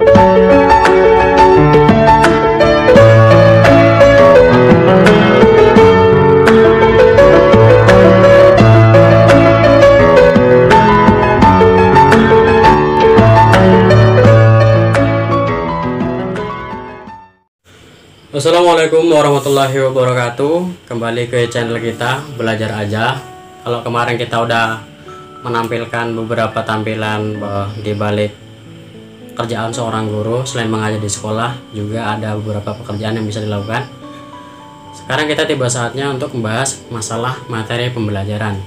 Assalamualaikum warahmatullahi wabarakatuh. Kembali ke channel kita Belajar Aja. Kalau kemarin kita udah menampilkan beberapa tampilan di balik kerjaan seorang guru, selain mengajar di sekolah juga ada beberapa pekerjaan yang bisa dilakukan. Sekarang kita tiba saatnya untuk membahas masalah materi pembelajaran.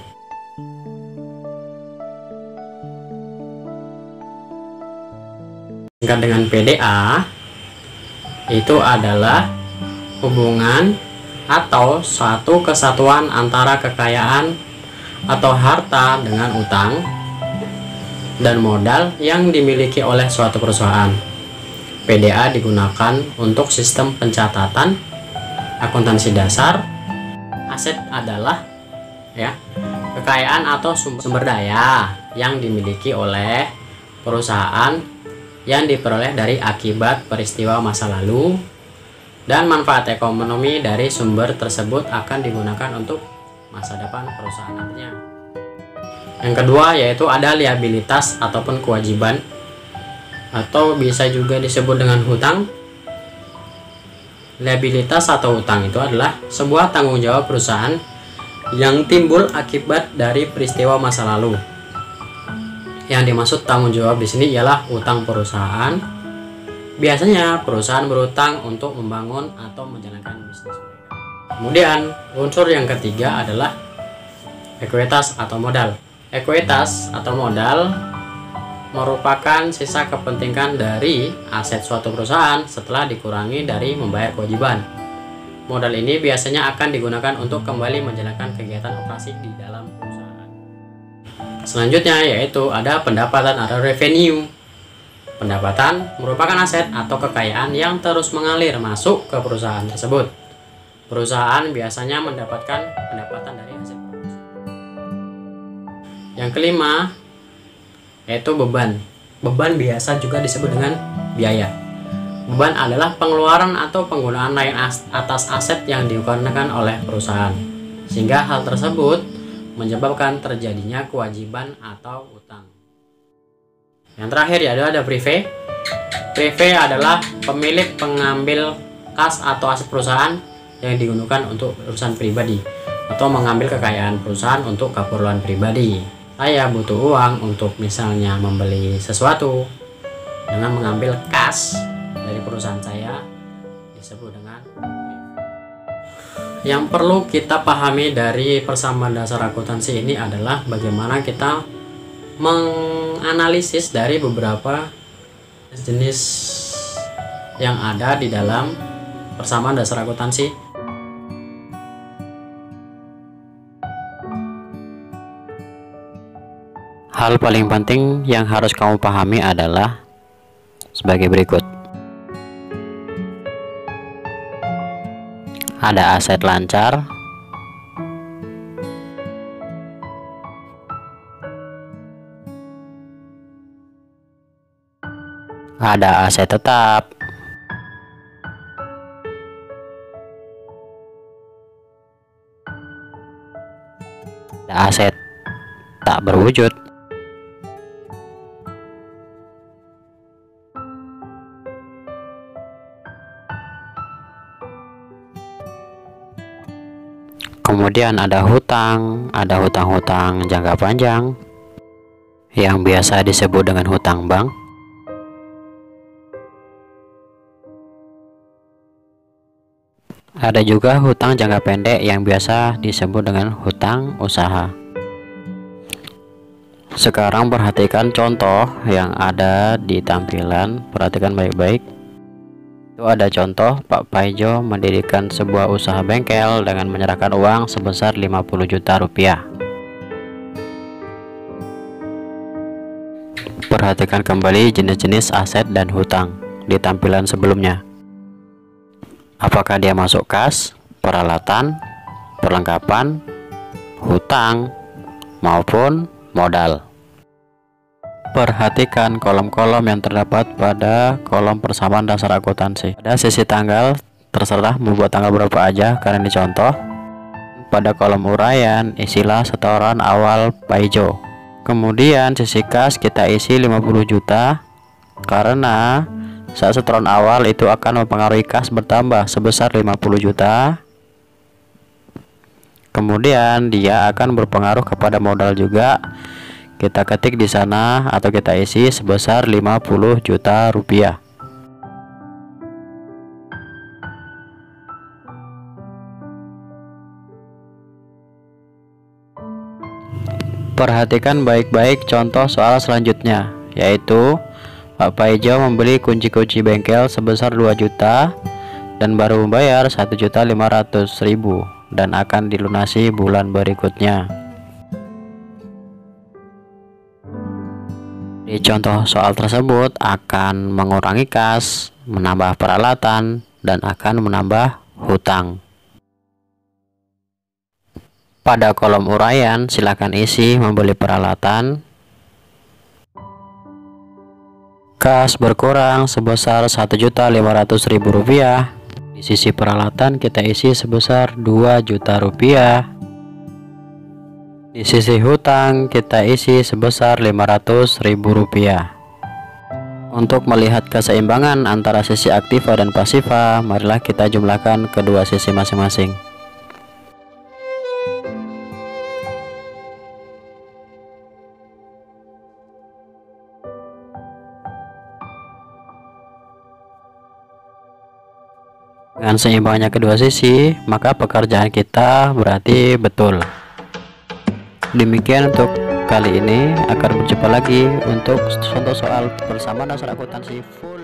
Singkat dengan PDA, itu adalah hubungan atau suatu kesatuan antara kekayaan atau harta dengan utang dan modal yang dimiliki oleh suatu perusahaan. PDA digunakan untuk sistem pencatatan akuntansi dasar. Aset adalah kekayaan atau sumber daya yang dimiliki oleh perusahaan yang diperoleh dari akibat peristiwa masa lalu, dan manfaat ekonomi dari sumber tersebut akan digunakan untuk masa depan perusahaan nantinya. Yang kedua yaitu ada liabilitas ataupun kewajiban, atau bisa juga disebut dengan hutang. Liabilitas atau hutang itu adalah sebuah tanggung jawab perusahaan yang timbul akibat dari peristiwa masa lalu. Yang dimaksud tanggung jawab di sini ialah utang perusahaan. Biasanya perusahaan berutang untuk membangun atau menjalankan bisnis mereka. Kemudian unsur yang ketiga adalah ekuitas atau modal. Ekuitas atau modal merupakan sisa kepentingan dari aset suatu perusahaan setelah dikurangi dari membayar kewajiban. Modal ini biasanya akan digunakan untuk kembali menjalankan kegiatan operasi di dalam perusahaan. Selanjutnya yaitu ada pendapatan atau revenue. Pendapatan merupakan aset atau kekayaan yang terus mengalir masuk ke perusahaan tersebut. Perusahaan biasanya mendapatkan pendapatan dari aset produksi. Yang kelima yaitu beban. Beban biasa juga disebut dengan biaya. Beban adalah pengeluaran atau penggunaan lain atas aset yang digunakan oleh perusahaan, sehingga hal tersebut menyebabkan terjadinya kewajiban atau utang. Yang terakhir ya ada privé. Privé adalah pemilik pengambil kas atau aset perusahaan yang digunakan untuk urusan pribadi atau mengambil kekayaan perusahaan untuk keperluan pribadi. Saya butuh uang untuk misalnya membeli sesuatu, dengan mengambil kas dari perusahaan saya disebut dengan privé. Yang perlu kita pahami dari persamaan dasar akuntansi ini adalah bagaimana kita menganalisis dari beberapa jenis yang ada di dalam persamaan dasar akuntansi. Hal paling penting yang harus kamu pahami adalah sebagai berikut. Ada aset lancar, ada aset tetap, ada aset tak berwujud, kemudian ada hutang, ada hutang-hutang jangka panjang yang biasa disebut dengan hutang bank. Ada juga hutang jangka pendek yang biasa disebut dengan hutang usaha. Sekarang perhatikan contoh yang ada di tampilan, perhatikan baik-baik. Itu ada contoh Pak Paijo mendirikan sebuah usaha bengkel dengan menyerahkan uang sebesar 50 juta rupiah. Perhatikan kembali jenis-jenis aset dan hutang di tampilan sebelumnya. Apakah dia masuk kas, peralatan, perlengkapan, hutang, maupun modal. Perhatikan kolom-kolom yang terdapat pada kolom persamaan dasar akuntansi. Pada sisi tanggal, terserah mau buat tanggal berapa aja karena ini contoh. Pada kolom uraian, isilah setoran awal Paijo. Kemudian sisi kas kita isi 50 juta karena saat setoran awal itu akan mempengaruhi kas bertambah sebesar 50 juta. Kemudian dia akan berpengaruh kepada modal juga. Kita ketik di sana atau kita isi sebesar 50 juta rupiah. Perhatikan baik-baik contoh soal selanjutnya, yaitu Pak Paijo membeli kunci-kunci bengkel sebesar 2 juta dan baru membayar 1.500.000 dan akan dilunasi bulan berikutnya. Di contoh soal tersebut akan mengurangi kas, menambah peralatan, dan akan menambah hutang. Pada kolom uraian silakan isi membeli peralatan. Kas berkurang sebesar 1.500.000 rupiah. Di sisi peralatan kita isi sebesar 2 juta rupiah. Di sisi hutang kita isi sebesar 500.000 rupiah. Untuk melihat keseimbangan antara sisi aktiva dan pasiva, marilah kita jumlahkan kedua sisi masing-masing. Dengan seimbangnya kedua sisi, maka pekerjaan kita berarti betul. Demikian untuk kali ini, akan berjumpa lagi untuk contoh soal persamaan dasar akuntansi full.